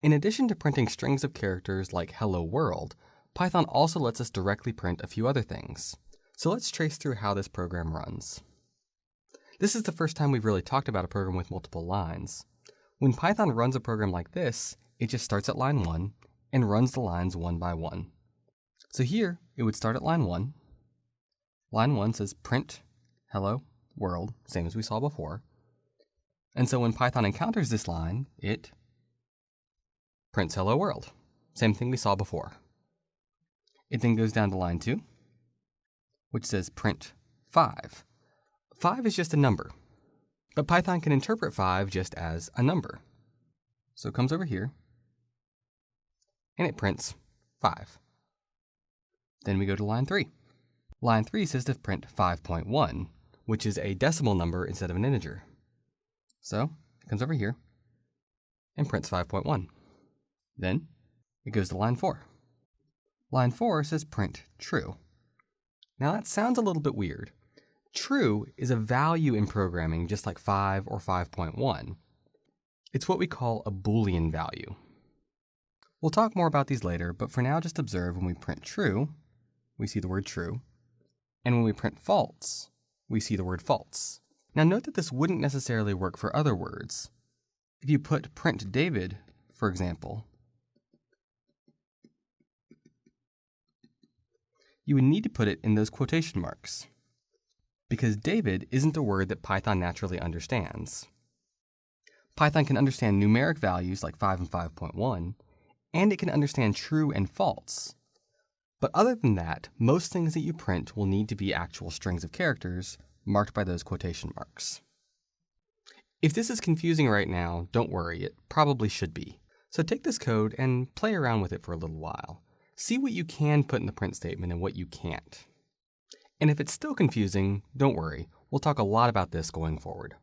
In addition to printing strings of characters like hello world, Python also lets us directly print a few other things. So let's trace through how this program runs. This is the first time we've really talked about a program with multiple lines. When Python runs a program like this, it just starts at line 1 and runs the lines one by one. So here, it would start at line 1. Line 1 says print hello world, same as we saw before. And so when Python encounters this line, it prints hello world, same thing we saw before. It then goes down to line 2, which says print 5. 5 is just a number, but Python can interpret 5 just as a number. So it comes over here, and it prints 5. Then we go to line 3. Line 3 says to print 5.1, which is a decimal number instead of an integer. So it comes over here and prints 5.1. Then it goes to line 4. Line 4 says print true. Now that sounds a little bit weird. True is a value in programming just like 5 or 5.1. It's what we call a Boolean value. We'll talk more about these later, but for now just observe when we print true, we see the word true, and when we print false, we see the word false. Now note that this wouldn't necessarily work for other words. If you put print David, for example, you would need to put it in those quotation marks, because David isn't a word that Python naturally understands. Python can understand numeric values like 5 and 5.1, and it can understand true and false. But other than that, most things that you print will need to be actual strings of characters marked by those quotation marks. If this is confusing right now, don't worry, it probably should be. So take this code and play around with it for a little while. See what you can put in the print statement and what you can't. And if it's still confusing, don't worry, we'll talk a lot about this going forward.